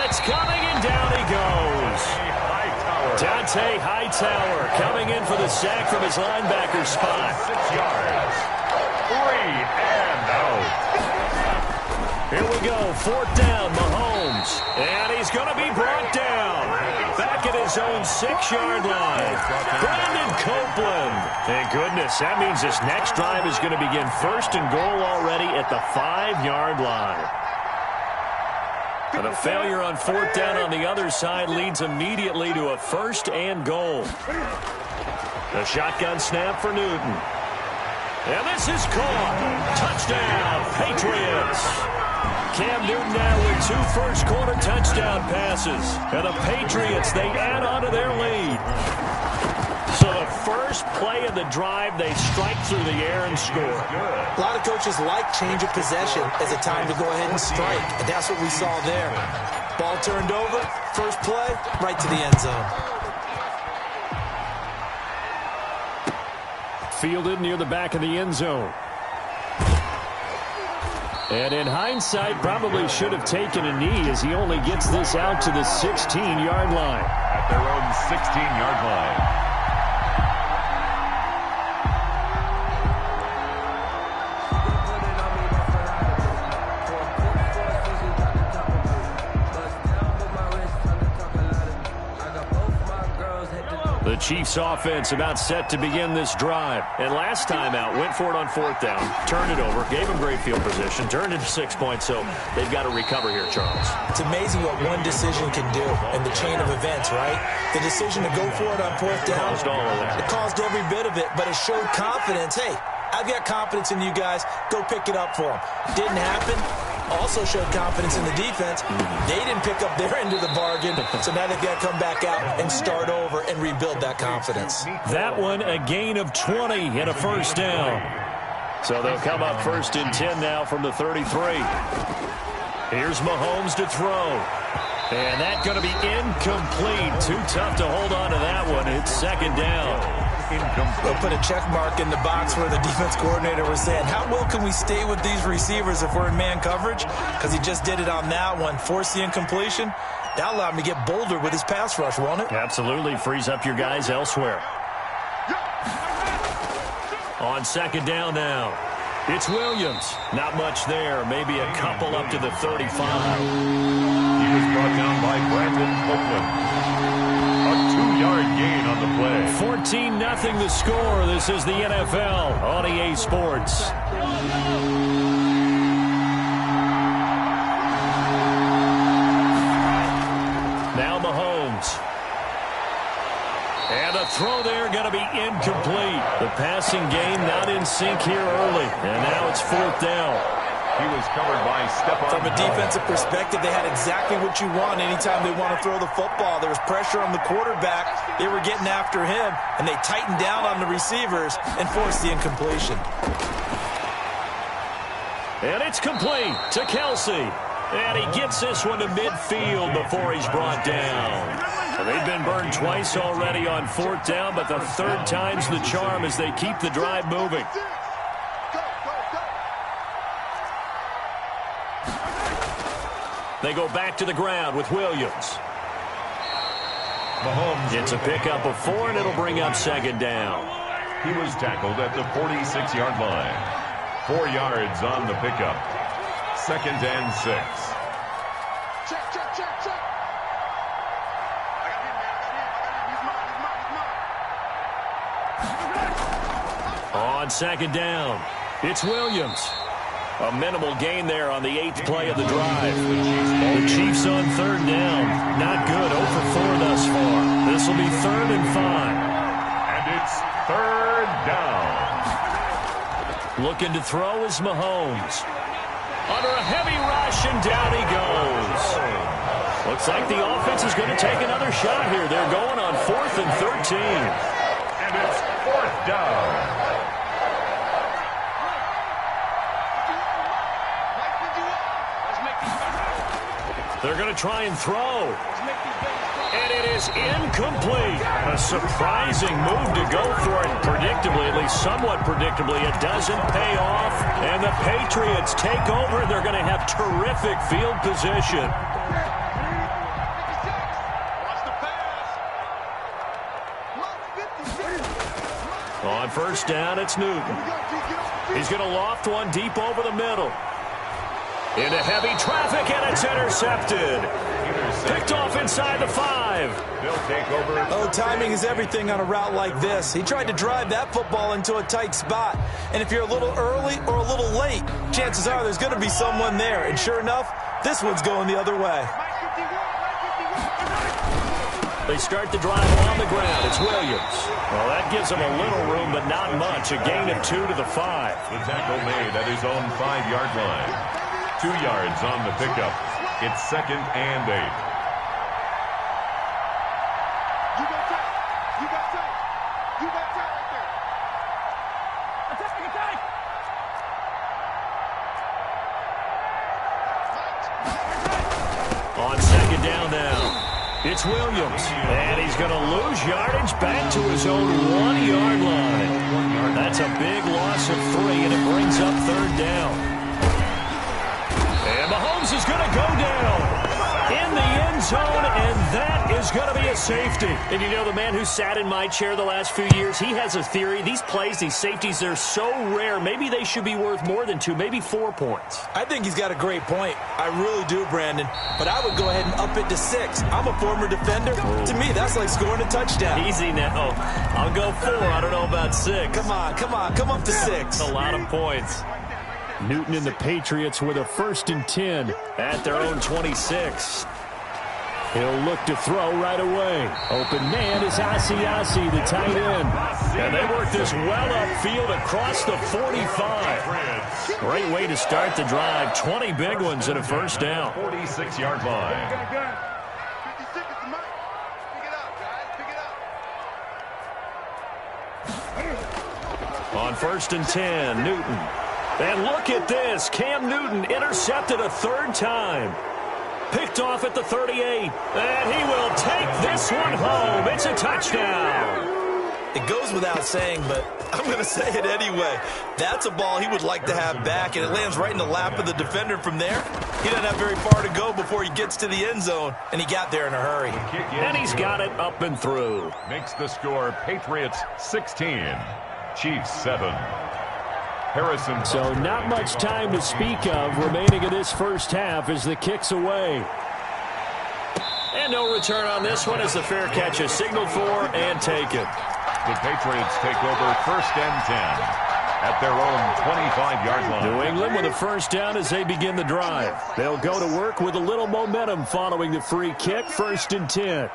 It's coming, and down he goes. Dante Hightower coming in for the sack from his linebacker spot. 6 yards. 3 and out. Here we go, 4th down, Mahomes. And he's going to be brought down. Back at his own 6-yard line. Brandon Copeland. Thank goodness, that means this next drive is going to begin 1st and goal already at the 5-yard line. And a failure on 4th down on the other side leads immediately to a 1st and goal. A shotgun snap for Newton. And this is caught. Touchdown, Patriots. Cam Newton now with 2 first-quarter touchdown passes. And the Patriots, they add on to their lead. So the first play of the drive, they strike through the air and score. A lot of coaches like change of possession as a time to go ahead and strike. And that's what we saw there. Ball turned over, first play, right to the end zone. Fielded near the back of the end zone. And in hindsight, probably should have taken a knee as he only gets this out to the 16-yard line. At their own 16-yard line. The Chiefs offense about set to begin this drive. And last time out, went for it on 4th down, turned it over, gave them great field position, turned it to 6 points, so they've got to recover here, Charles. It's amazing what one decision can do in the chain of events, right? The decision to go for it on 4th down. Caused all of that. It caused every bit of it, but it showed confidence. Hey, I've got confidence in you guys. Go pick it up for them. Didn't happen. Also showed confidence in the defense. They didn't pick up their end of the bargain, so now they've got to come back out and start over and rebuild that confidence. That one, a gain of 20 and a first down. So they'll come up 1st and 10 now from the 33. Here's Mahomes to throw. And that's going to be incomplete. Too tough to hold on to that one. It's 2nd down. They'll put a check mark in the box where the defense coordinator was saying, how well can we stay with these receivers if we're in man coverage? Because he just did it on that one. Force the incompletion. That allowed him to get bolder with his pass rush, won't it? Absolutely. Frees up your guys elsewhere. On 2nd down now. It's Williams. Not much there. Maybe a couple up to the 35. He was brought down by Brandon Copeland. A 2-yard gain on the play. 14-0 the score. This is the NFL on EA Sports. Now Mahomes. And a throw there going to be incomplete. The passing game not in sync here early. And now it's 4th down. He was covered by Stephon. From a defensive perspective, they had exactly what you want anytime they want to throw the football. There was pressure on the quarterback. They were getting after him, and they tightened down on the receivers and forced the incompletion. And it's complete to Kelsey. And he gets this one to midfield before he's brought down. Well, they've been burned twice already on 4th down, but the 3rd time's the charm as they keep the drive moving. They go back to the ground with Williams. Mahomes. It's a pickup of 4, and it'll bring up 2nd down. He was tackled at the 46-yard line. 4 yards on the pickup. 2nd and 6. Check. On 2nd down, it's Williams. A minimal gain there on the 8th play of the drive. The Chiefs on 3rd down. Not good. 0 for 4 thus far. This will be 3rd and 5. And it's 3rd down. Looking to throw is Mahomes. Under a heavy rush, and down he goes. Looks like the offense is going to take another shot here. They're going on 4th and 13. And it's 4th down. They're going to try and throw. And it is incomplete. A surprising move to go for it. Predictably, at least somewhat predictably, it doesn't pay off. And the Patriots take over. They're going to have terrific field position. On first down, it's Newton. He's going to loft one deep over the middle. Into heavy traffic, and it's intercepted. Picked off inside the 5. They'll take over. Oh, timing is everything on a route like this. He tried to drive that football into a tight spot. And if you're a little early or a little late, chances are there's going to be someone there. And sure enough, this one's going the other way. They start the drive on the ground. It's Williams. Well, that gives him a little room, but not much. A gain of 2 to the 5. The tackle made at his own 5-yard line. 2 yards on the pickup. It's 2nd and 8. You got tight. You got tight. You got tight right there. Attack, attack. On 2nd down now. It's Williams, and he's going to lose yardage back to his own 1-yard line. That's a big loss of 3, and it brings up 3rd down. And Mahomes is going to go down in the end zone, and that is going to be a safety. And you know, the man who sat in my chair the last few years, he has a theory. These plays, these safeties, they're so rare. Maybe they should be worth more than 2, maybe 4 points. I think he's got a great point. I really do, Brandon. But I would go ahead and up it to 6. I'm a former defender. To me, that's like scoring a touchdown. Easy now. I'll go 4. I don't know about 6. Come on. Come up to 6. A lot of points. Newton and the Patriots with a 1st and 10 at their own 26. He'll look to throw right away. Open man is Asiasi, the tight end. And they work this well upfield across the 45. Great way to start the drive. 20 big ones and a 1st down. 46-yard line. 56 is the mark. Pick it up, guys. Pick it up. On 1st and 10, Newton. And look at this. Cam Newton intercepted a 3rd time. Picked off at the 38. And he will take this one home. It's a touchdown. It goes without saying, but I'm going to say it anyway. That's a ball he would like to have back, and it lands right in the lap of the defender from there. He doesn't have very far to go before he gets to the end zone, and he got there in a hurry. And he's got it up and through. Makes the score Patriots 16, Chiefs 7. Harrison. So not much time to speak of remaining in this first half as the kick's away. And no return on this one as the fair catch is signaled for and taken. The Patriots take over 1st and 10 at their own 25-yard line. New England with a 1st down as they begin the drive. They'll go to work with a little momentum following the free kick. 1st and 10.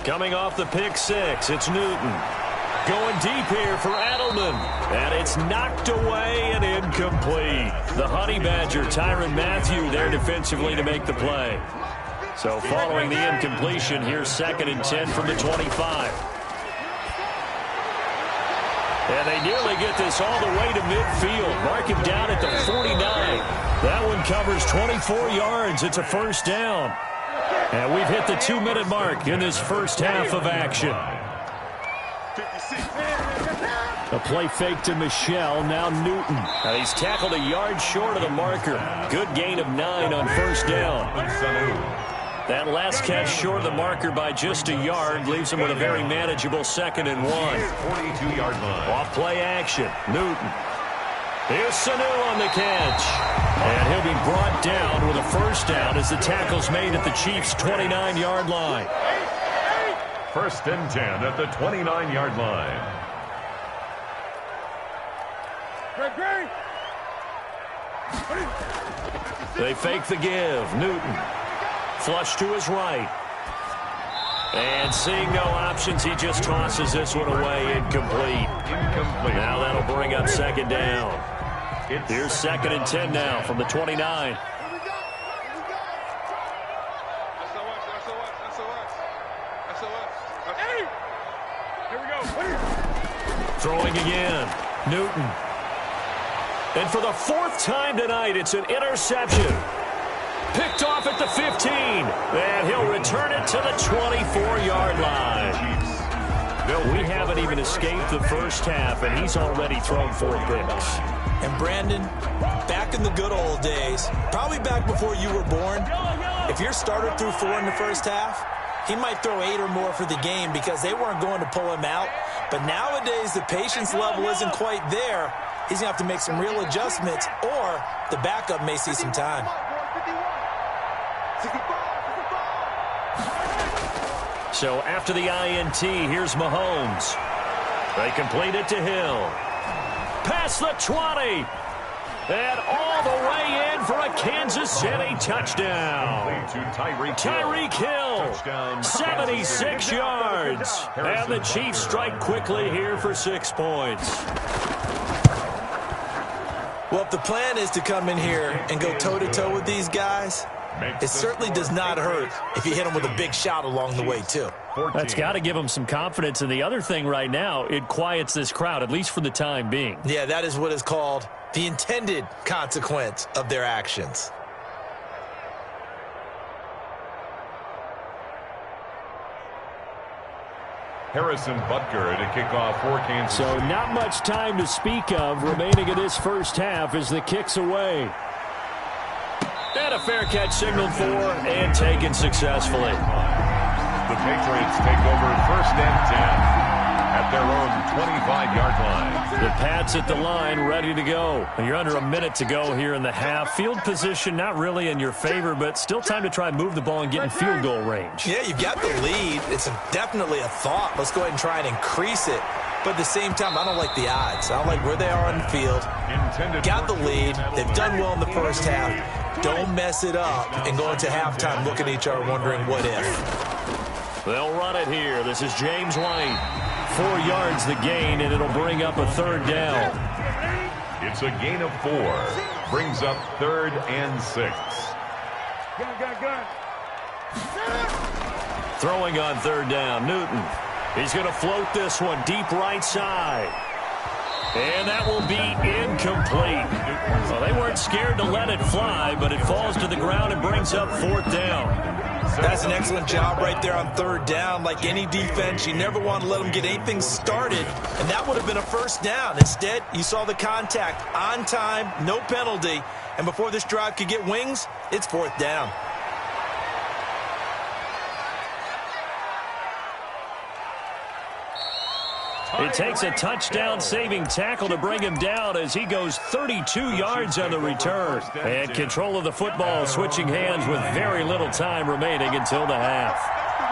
Coming off the pick 6, it's Newton. Going deep here for Edelman. And it's knocked away and incomplete. The Honey Badger, Tyrann Mathieu, there defensively to make the play. So following the incompletion, here's 2nd and 10 from the 25. And they nearly get this all the way to midfield. Mark him down at the 49. That one covers 24 yards. It's a 1st down. And we've hit the 2-minute mark in this first half of action. A play fake to Michelle, now Newton. He's tackled a yard short of the marker. Good gain of 9 on 1st down. That last catch short of the marker by just a yard leaves him with a very manageable 2nd and 1. 42-yard line. Off play action, Newton. Here's Sanu on the catch. And he'll be brought down with a 1st down as the tackle's made at the Chiefs' 29-yard line. 1st and 10 at the 29-yard line. They fake the give. Newton. Flush to his right. And seeing no options, he just tosses this one away. Incomplete. Now that'll bring up 2nd down. Here's 2nd and 10 now from the 29. Throwing again. Newton. And for the 4th time tonight, it's an interception. Picked off at the 15. And he'll return it to the 24-yard line. We haven't even escaped the first half, and he's already thrown 4 picks. And Brandon, back in the good old days, probably back before you were born, If your starter threw 4 in the first half, he might throw 8 or more for the game because they weren't going to pull him out. But nowadays, the patience level isn't quite there. He's going to have to make some real adjustments, or the backup may see some time. So after the INT, here's Mahomes. They complete it to Hill. Past the 20. And all the way in for a Kansas City touchdown. Tyreek Hill, 76 yards. And the Chiefs strike quickly here for 6 points. Well, if the plan is to come in here and go toe-to-toe with these guys, it certainly does not hurt if you hit them with a big shot along the way, too. That's got to give them some confidence. And the other thing right now, it quiets this crowd, at least for the time being. Yeah, that is what is called the intended consequence of their actions. Harrison Butker to kick off for Kansas City. So not much time to speak of remaining in this first half as the kick's away. And a fair catch signaled for and taken successfully. The Patriots take over 1st and 10 at their own 25-yard line. The Pats at the line, ready to go. You're under a minute to go here in the half. Field position not really in your favor, but still time to try and move the ball and get in field goal range. Yeah, you've got the lead. It's definitely a thought. Let's go ahead and try and increase it. But at the same time, I don't like the odds. I don't like where they are on the field. Got the lead. They've done well in the first half. Don't mess it up and go into halftime looking at each other wondering what if. They'll run it here. This is James White. 4 yards the gain, and it'll bring up a 3rd down. It's a gain of 4. Brings up 3rd and 6. Throwing on 3rd down, Newton. He's going to float this one deep right side. And that will be incomplete. Well, they weren't scared to let it fly, but it falls to the ground and brings up 4th down. That's an excellent job right there on 3rd down. Like any defense, you never want to let them get anything started, and that would have been a 1st down. Instead, you saw the contact on time, no penalty, and before this drive could get wings, it's 4th down. It takes a touchdown-saving tackle to bring him down as he goes 32 yards on the return. And control of the football switching hands with very little time remaining until the half.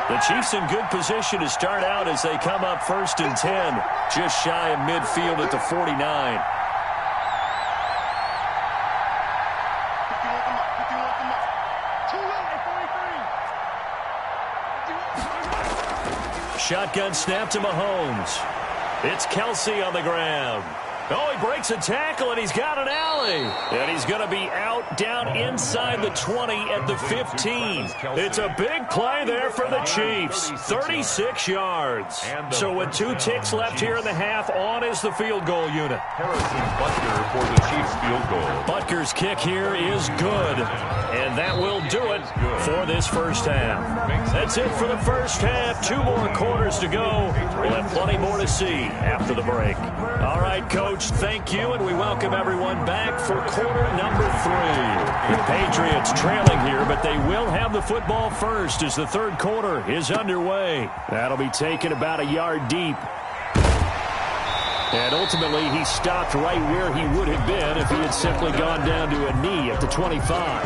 The Chiefs in good position to start out as they come up 1st and 10, just shy of midfield at the 49. Shotgun snap to Mahomes. It's Kelsey on the ground. Oh, he breaks a tackle, and he's got an alley. And he's going to be out down inside the 20 at the 15. It's a big play there for the Chiefs. 36 yards. So with 2 ticks left here in the half, on is the field goal unit. Harrison Butker for the Chiefs field goal. Butker's kick here is good. And that will do it for this first half. That's it for the first half. 2 more quarters to go. We'll have plenty more to see after the break. All right, Coach, thank you, and we welcome everyone back for quarter number 3. The Patriots trailing here, but they will have the football first as the 3rd quarter is underway. That'll be taken about a yard deep. And ultimately, he stopped right where he would have been if he had simply gone down to a knee at the 25.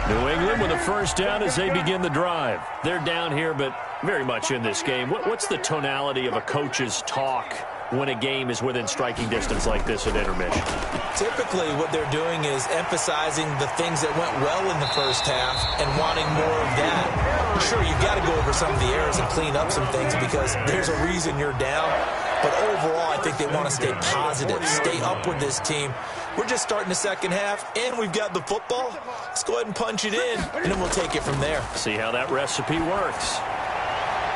New England with a 1st down as they begin the drive. They're down here, but very much in this game. What's the tonality of a coach's talk when a game is within striking distance like this at intermission? Typically, what they're doing is emphasizing the things that went well in the first half and wanting more of that. Sure, you've got to go over some of the errors and clean up some things because there's a reason you're down. But overall, I think they want to stay positive, stay up with this team. We're just starting the second half, and we've got the football. Let's go ahead and punch it in, and then we'll take it from there. See how that recipe works.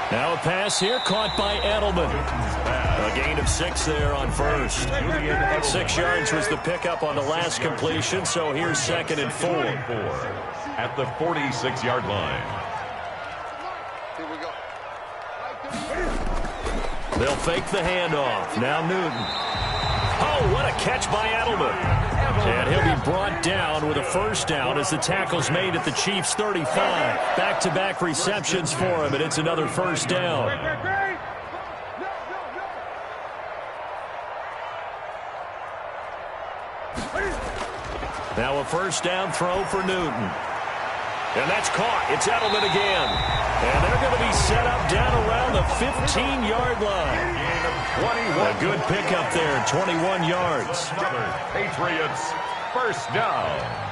Now a pass here caught by Edelman. A gain of 6 there on 1st. 6 yards was the pickup on the last completion, so here's 2nd and 4. At the 46-yard line. Here we go. They'll fake the handoff. Now Newton. Oh, what a catch by Edelman. And he'll be brought down with a first down as the tackle's made at the Chiefs' 35. Back-to-back receptions for him, and it's another first down. Now a first down throw for Newton. And that's caught. It's Edelman again. And they're going to be set up down around the 15-yard line. A good pickup there, 21 yards. Patriots, first down.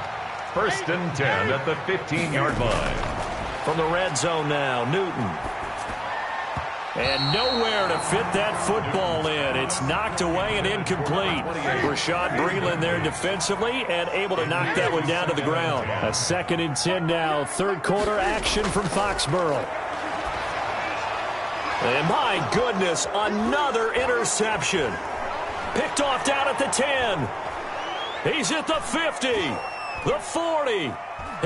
First and 10 at the 15-yard line. From the red zone now, Newton. And nowhere to fit that football in. It's knocked away and incomplete. Rashad Breeland there defensively and able to knock that one down to the ground. A 2nd and 10 now. Third quarter action from Foxborough. And my goodness, another interception. Picked off down at the 10. He's at the 50, the 40.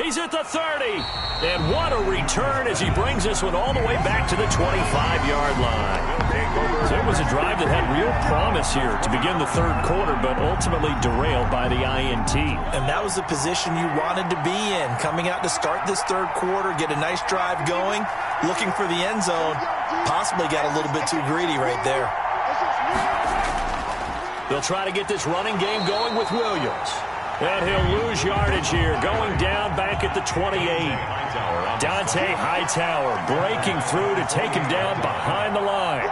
He's at the 30. And what a return as he brings this one all the way back to the 25-yard line. So it was a drive that had real promise here to begin the third quarter, but ultimately derailed by the INT. And that was the position you wanted to be in. Coming out to start this third quarter, get a nice drive going, looking for the end zone. Possibly got a little bit too greedy right there. They'll try to get this running game going with Williams. And he'll lose yardage here, going down back at the 28. Dante Hightower breaking through to take him down behind the line.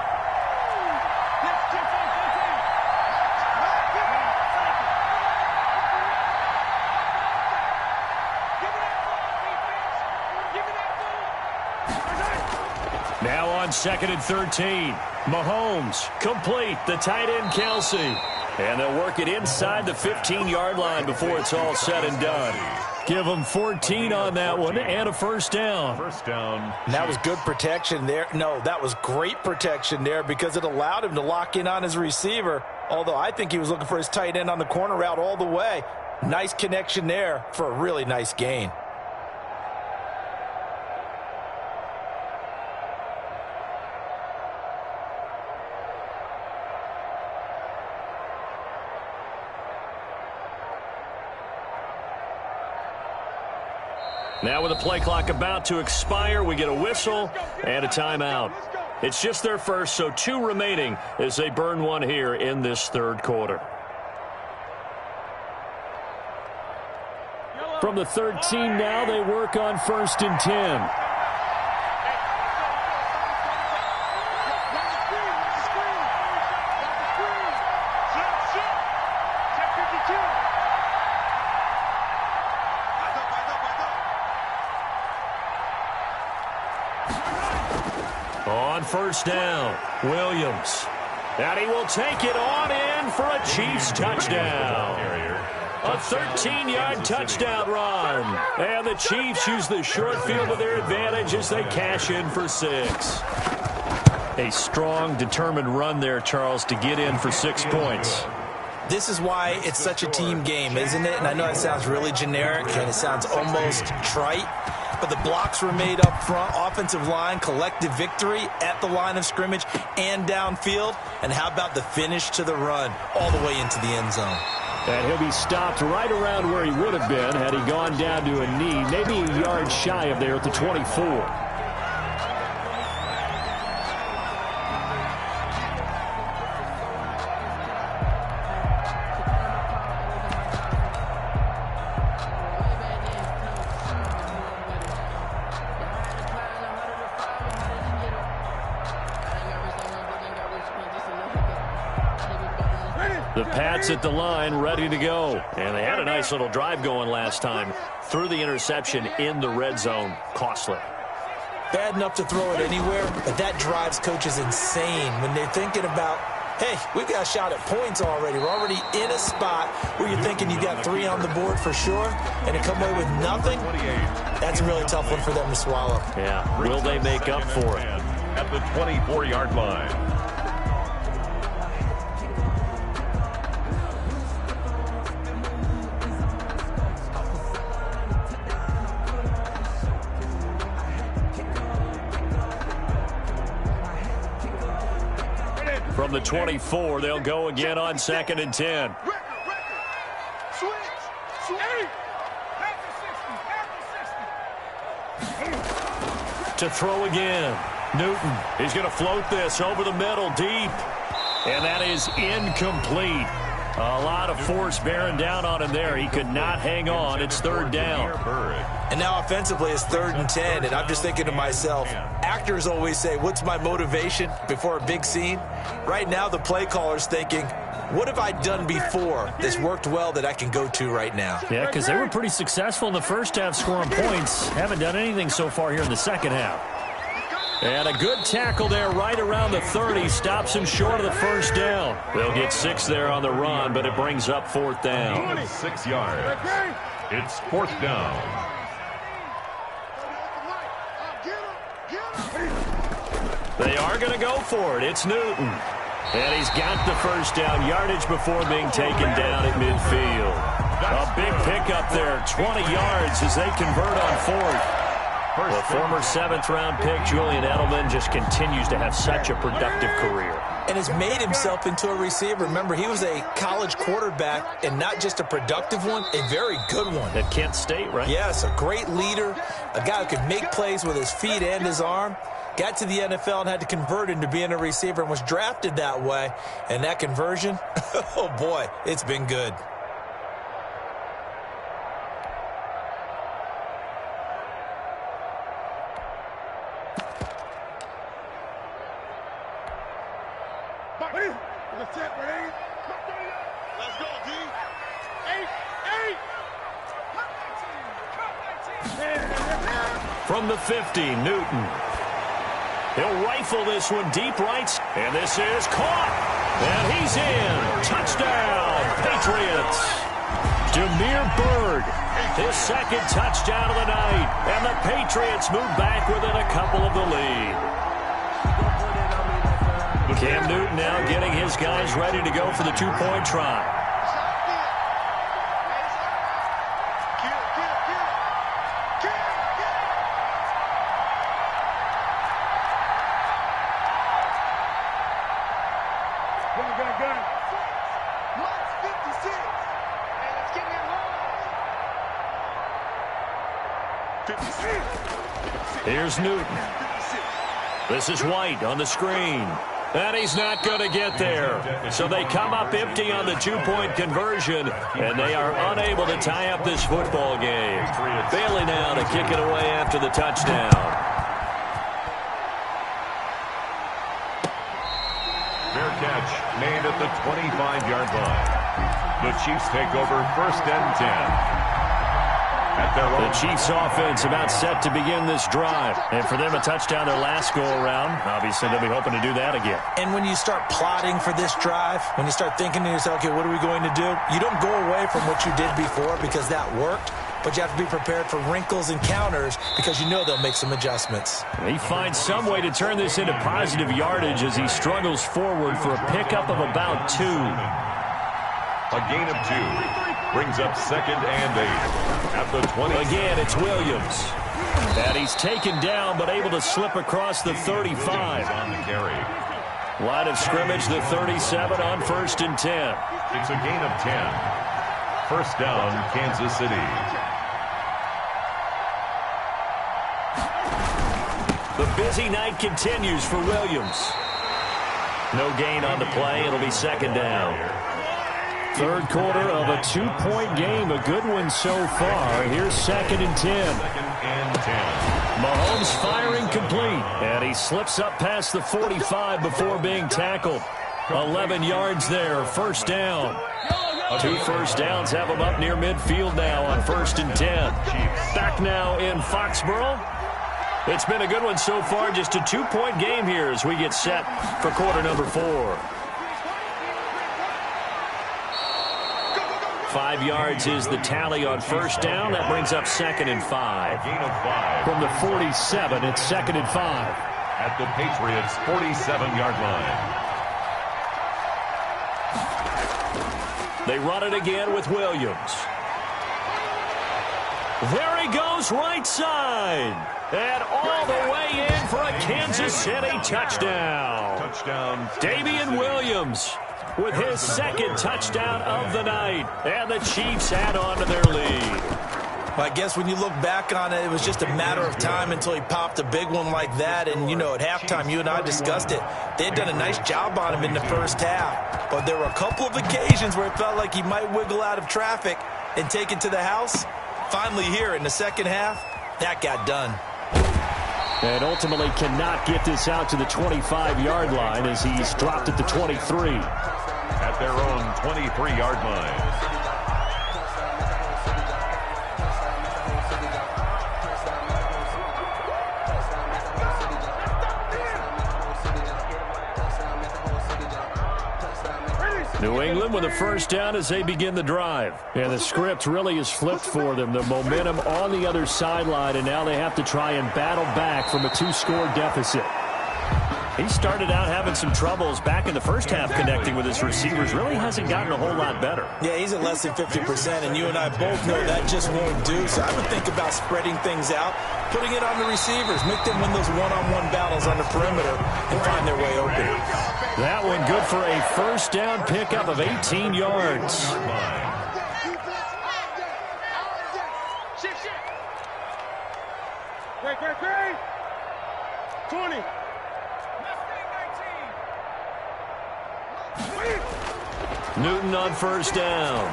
Now on 2nd and 13. Mahomes complete, the tight end Kelsey. And they'll work it inside the 15-yard line before it's all said and done. Give them 14 on that one and a first down. First down. And that was good protection there. No, that was great protection there because it allowed him to lock in on his receiver. Although I think he was looking for his tight end on the corner route all the way. Nice connection there for a really nice gain. Now with the play clock about to expire, we get a whistle and a timeout. It's just their first, so 2 remaining as they burn one here in this third quarter. From the 13 now, they work on 1st and 10. On first down, Williams. And he will take it on in for a Chiefs touchdown. A 13-yard touchdown run. And the Chiefs use the short field to their advantage as they cash in for 6. A strong, determined run there, Charles, to get in for 6 points. This is why it's such a team game, isn't it? And I know it sounds really generic and it sounds almost trite. But the blocks were made up front, offensive line, collective victory at the line of scrimmage and downfield. And how about the finish to the run all the way into the end zone? And he'll be stopped right around where he would have been had he gone down to a knee, maybe a yard shy of there at the 24. The Pats at the line, ready to go. And they had a nice little drive going last time. Threw the interception in the red zone. Costly. Bad enough to throw it anywhere, but that drives coaches insane when they're thinking about, hey, we've got a shot at points already. We're already in a spot where you're thinking you got 3 on the board for sure, and to come away with nothing, that's a really tough one for them to swallow. Yeah, will they make up for it? At the 24-yard line. From the 24, they'll go again on 2nd and 10. To throw again. Newton. He's going to float this over the middle deep. And that is incomplete. A lot of force bearing down on him there. He could not hang on. It's third down. And now offensively it's 3rd and 10. And I'm just thinking to myself, actors always say, what's my motivation before a big scene? Right now the play caller's thinking, what have I done before that's worked well that I can go to right now? Yeah, because they were pretty successful in the first half scoring points. Haven't done anything so far here in the second half. And a good tackle there right around the 30. Stops him short of the first down. They'll get 6 there on the run, but it brings up 4th down. 6 yards. It's 4th down. They are going to go for it. It's Newton. And he's got the first down yardage before being taken down at midfield. A big pickup there, 20 yards as they convert on 4th. The former 7th-round pick, Julian Edelman, just continues to have such a productive career. And has made himself into a receiver. Remember, he was a college quarterback, and not just a productive one, a very good one. At Kent State, right? Yes, a great leader, a guy who could make plays with his feet and his arm. Got to the NFL and had to convert into being a receiver and was drafted that way. And that conversion, oh boy, it's been good. Let's go, D. 8. From the 50, Newton. He'll rifle this one deep right. And this is caught. And he's in. Touchdown, Patriots. Demir Bird, his 2nd touchdown of the night. And the Patriots move back within a couple of the lead. Cam Newton now getting his guys ready to go for the 2-point try. Gun. 56. And it's getting hard. 56. Here's Newton. This is White on the screen. And he's not going to get there. So they come up empty on the 2-point conversion, and they are unable to tie up this football game. Bailey now to kick it away after the touchdown. Fair catch made at the 25-yard line. The Chiefs take over 1st and 10. The Chiefs offense about set to begin this drive. And for them, a touchdown their last go-around. Obviously, they'll be hoping to do that again. And when you start plotting for this drive, when you start thinking to yourself, okay, what are we going to do? You don't go away from what you did before because that worked. But you have to be prepared for wrinkles and counters because you know they'll make some adjustments. He finds some way to turn this into positive yardage as he struggles forward for a pickup of about 2. A gain of 2. Brings up 2nd and 8 at the 20. Again, it's Williams. And he's taken down, but able to slip across the 35. On the carry. Line of scrimmage, the 37 on 1st and 10. It's a gain of 10. 1st down, Kansas City. The busy night continues for Williams. No gain on the play. It'll be 2nd down. 3rd quarter of a 2-point game. A good one so far. Here's 2nd and 10. 2nd and 10. Mahomes firing complete. And he slips up past the 45 before being tackled. 11 yards there. 1st down. 2 first downs have him up near midfield now on 1st and 10. Back now in Foxborough. It's been a good one so far. Just a 2-point game here as we get set for quarter number 4. 5 yards is the tally on 1st down. That brings up 2nd and 5. Gain of 5. From the 47, it's 2nd and 5. At the Patriots' 47-yard line. They run it again with Williams. There he goes right side. And all the way in for a Kansas City touchdown. Touchdown. Damian Williams with his 2nd touchdown of the night. And the Chiefs add on to their lead. Well, I guess when you look back on it, it was just a matter of time until he popped a big one like that. And, you know, at halftime, you and I discussed it. They had done a nice job on him in the first half. But there were a couple of occasions where it felt like he might wiggle out of traffic and take it to the house. Finally here in the second half, that got done. And ultimately cannot get this out to the 25-yard line as he's dropped at the 23. At their own 23-yard line. New England with a first down as they begin the drive. And the script really is flipped for them. The momentum on the other sideline, and now they have to try and battle back from a 2-score deficit. He started out having some troubles back in the first half connecting with his receivers. Really hasn't gotten a whole lot better. Yeah, he's at less than 50%, and you and I both know that just won't do. So I would think about spreading things out, putting it on the receivers, make them win those one-on-one battles on the perimeter and find their way open. That one good for a first down pickup of 18 yards. Great. 20. Newton on first down.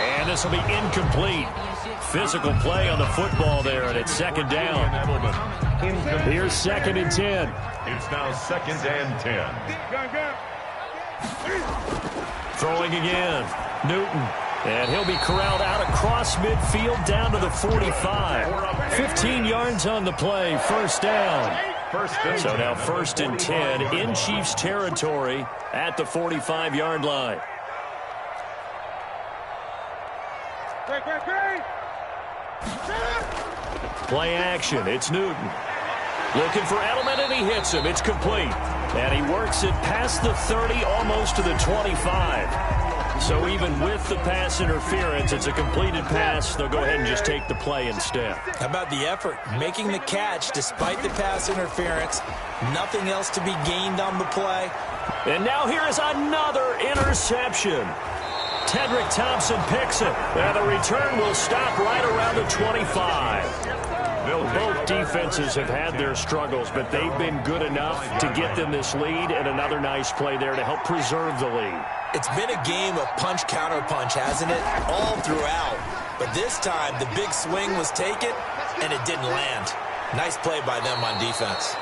And this will be incomplete. Physical play on the football there, and it's second down. Here's 2nd and 10. It's now 2nd and 10. Throwing again. Newton. And he'll be corralled out across midfield down to the 45. 15 yards on the play. First down. So now 1st and 10 in Chiefs territory at the 45-yard line. Play action. It's Newton. Looking for Edelman, and he hits him. It's complete. And he works it past the 30, almost to the 25. So even with the pass interference, it's a completed pass. They'll go ahead and just take the play instead. How about the effort? Making the catch despite the pass interference. Nothing else to be gained on the play. And now here is another interception. Tedrick Thompson picks it. And the return will stop right around the 25. Both defenses have had their struggles, but they've been good enough to get them this lead, and another nice play there to help preserve the lead. It's been a game of punch-counter-punch, hasn't it? All throughout. But this time, the big swing was taken, and it didn't land. Nice play by them on defense.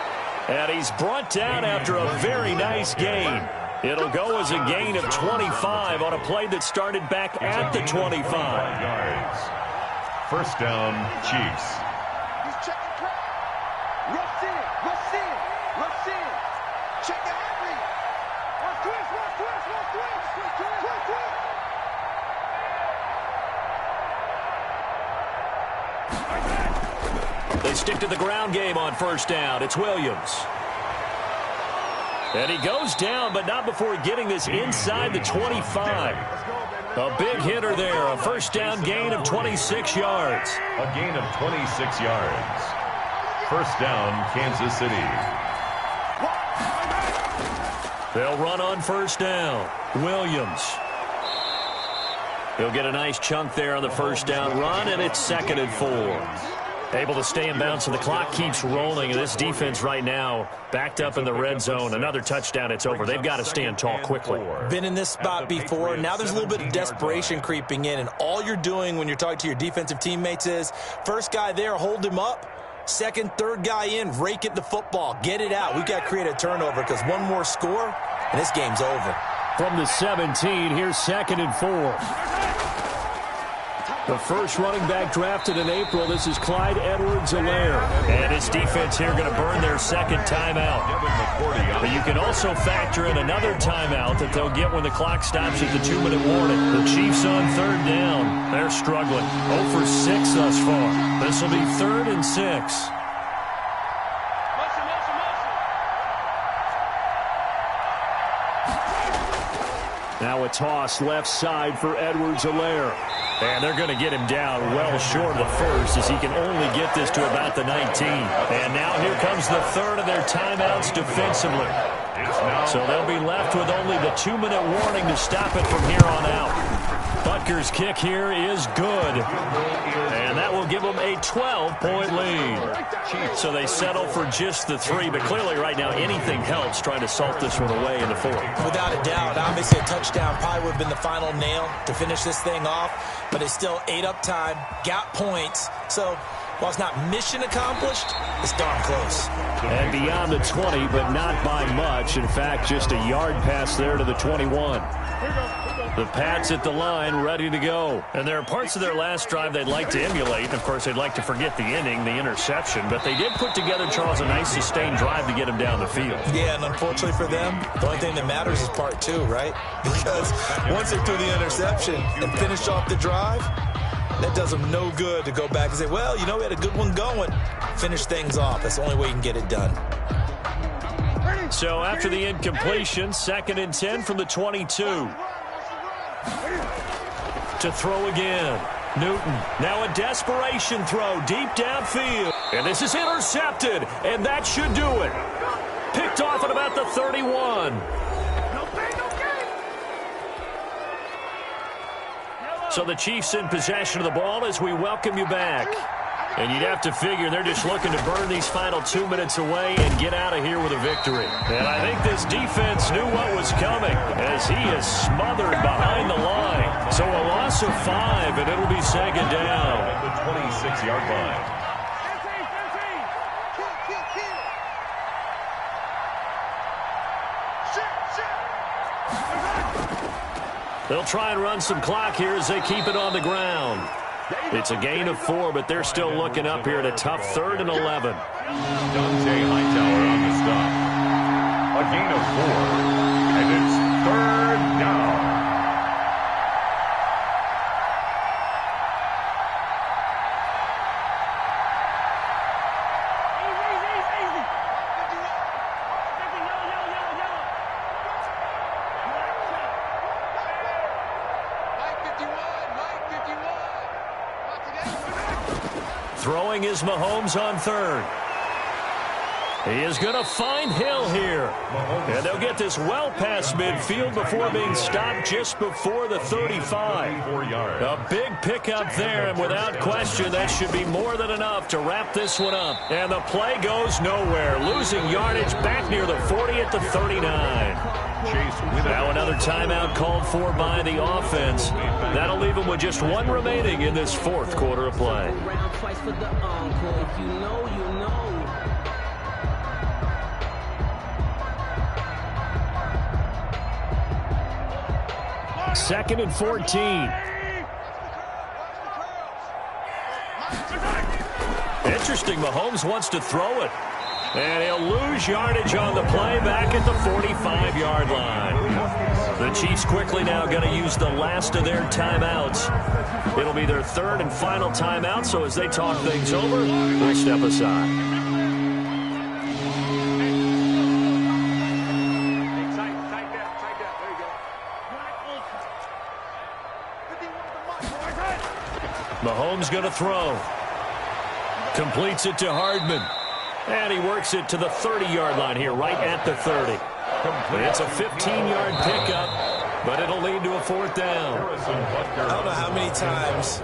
And he's brought down after a very nice gain. It'll go as a gain of 25 on a play that started back at the 25. First down, Chiefs. They stick to the ground game on first down. It's Williams. And he goes down, but not before getting this inside the 25. A big hitter there. A first down gain of 26 yards. A gain of 26 yards. First down, Kansas City. They'll run on first down. Williams. He'll get a nice chunk there on the first down run, and it's 2nd and 4. Able to stay in bounds, and the clock keeps rolling. And this defense right now backed up in the red zone. Another touchdown, it's over. They've got to stand tall quickly. Been in this spot before. Now there's a little bit of desperation creeping in, and all you're doing when you're talking to your defensive teammates is first guy there, hold him up. Second, third guy in, rake it the football. Get it out. We've got to create a turnover because one more score, and this game's over. From the 17, here's 2nd and 4. The first running back drafted in April. This is Clyde Edwards-Helaire. And his defense here going to burn their second timeout. But you can also factor in another timeout that they'll get when the clock stops at the 2-minute warning. The Chiefs on third down. They're struggling. 0 for 6 thus far. This will be 3rd and 6. Now a toss left side for Edwards-Helaire. And they're going to get him down well short of the first as he can only get this to about the 19. And now here comes the third of their timeouts defensively. So they'll be left with only the 2-minute warning to stop it from here on out. But Lakers' kick here is good. And that will give them a 12-point lead. So they settle for just the 3, but clearly right now anything helps trying to salt this one away in the 4th. Without a doubt, obviously a touchdown probably would have been the final nail to finish this thing off, but it's still ate up time, got points. So while it's not mission accomplished, it's darn close. And beyond the 20, but not by much. In fact, just a yard pass there to the 21. The Pats at the line, ready to go. And there are parts of their last drive they'd like to emulate. And, of course, they'd like to forget the inning, the interception. But they did put together, Charles, a nice sustained drive to get him down the field. Yeah, and unfortunately for them, the only thing that matters is part 2, right? Because once they threw the interception and finished off the drive, that does them no good to go back and say, well, you know, we had a good one going. Finish things off. That's the only way you can get it done. So after the incompletion, 2nd and 10 from the 22. To throw again. Newton, now a desperation throw deep downfield. And this is intercepted, and that should do it. Picked off at about the 31. So the Chiefs in possession of the ball as we welcome you back. And you'd have to figure they're just looking to burn these final 2 minutes away and get out of here with a victory. And I think this defense knew what was coming as he is smothered behind the line. So a loss of 5, and it'll be 2nd down. At the 26-yard line. They'll try and run some clock here as they keep it on the ground. It's a gain of 4, but they're still looking up here at a tough 3rd and 11. Dante Hightower on the stop. A gain of 4, and it's 3rd down. Throwing is Mahomes on 3rd. He is going to find Hill here. And they'll get this well past midfield before being stopped just before the 35. A big pickup there, and without question, that should be more than enough to wrap this one up. And the play goes nowhere, losing yardage back near the 40 at the 39. Now another timeout called for by the offense. That'll leave them with just 1 remaining in this 4th quarter of play. Second and 14. Interesting, Mahomes wants to throw it. And he'll lose yardage on the play back at the 45-yard line. The Chiefs quickly now going to use the last of their timeouts. It'll be their 3rd and final timeout, so as they talk things over, we'll step aside. Mahomes going to throw. Completes it to Hardman. And he works it to the 30-yard line here, right at the 30. It's a 15-yard pickup, but it'll lead to a 4th down. I don't know how many times,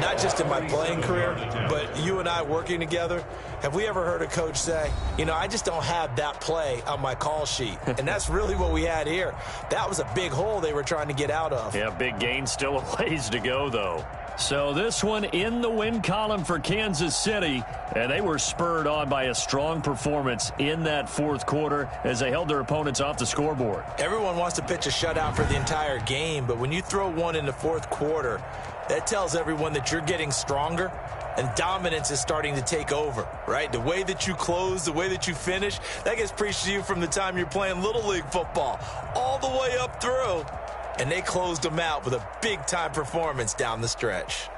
not just in my playing career, but you and I working together, have we ever heard a coach say, you know, I just don't have that play on my call sheet. And that's really what we had here. That was a big hole they were trying to get out of. Yeah, big gain, still a ways to go, though. So this one in the win column for Kansas City, and they were spurred on by a strong performance in that 4th quarter as they held their opponents off the scoreboard. Everyone wants to pitch a shutout for the entire game, but when you throw one in the 4th quarter, that tells everyone that you're getting stronger and dominance is starting to take over, right? The way that you close, the way that you finish, that gets preached to you from the time you're playing Little League football all the way up through. And they closed them out with a big-time performance down the stretch.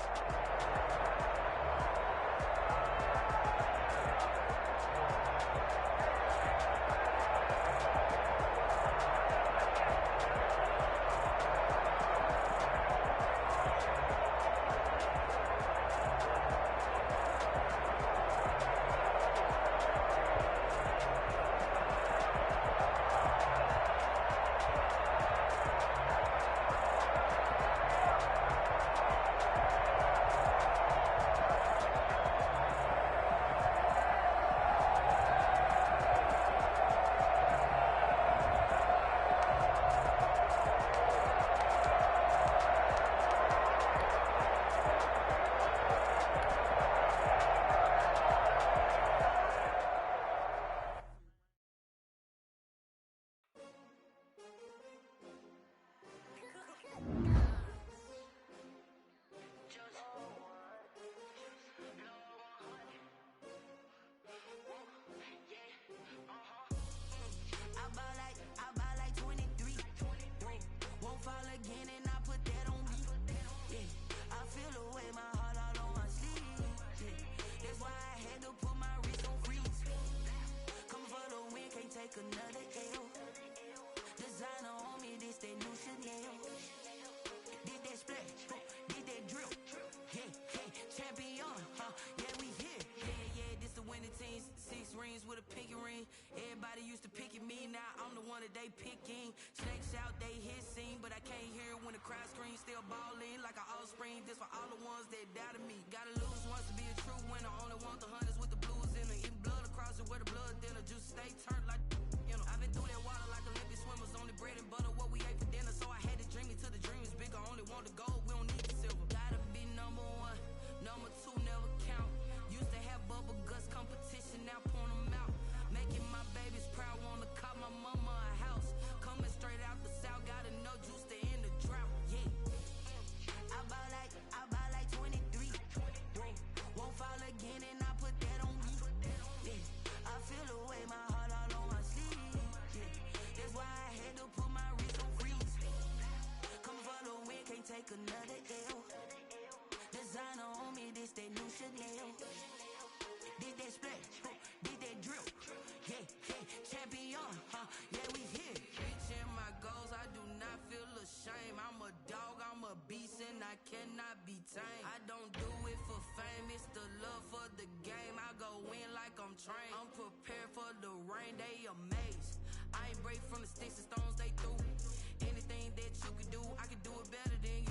spring. This for all the ones that doubted me. Gotta lose once to be a true winner. Only want the hunters with the blues in them. Eating blood across it where the blood dinner. Juice stay turned like, you know. I've been through that water like Olympic swimmers. Only bread and butter what we ate for dinner. So I had to dream it till the dream is bigger. Only want the gold, we don't need the silver. Gotta be number one, number two never count. Used to have bubble guts competition, now point them out. Making my babies proud, wanna call my mama a house. Coming straight out the south, got enough juice to end the drought. Yeah, I buy like 23. Won't fall again, and I put that on me. Yeah, I feel the way, my heart all on my sleeve. Yeah, that's why I had to put my wrist on freeze. Coming for the win, can't take another L. Designer on me, this that new Chanel. Did that split, did that drill. Yeah, champion, yeah, we here. Reaching my goals, I do not feel ashamed. I'm a dog, I'm a beast, and I cannot be tamed. I don't do it for fame, it's the love for the game. I go in like I'm trained. I'm prepared for the rain, they amazed. I ain't break from the sticks and stones they threw. Anything that you can do, I can do it better than you.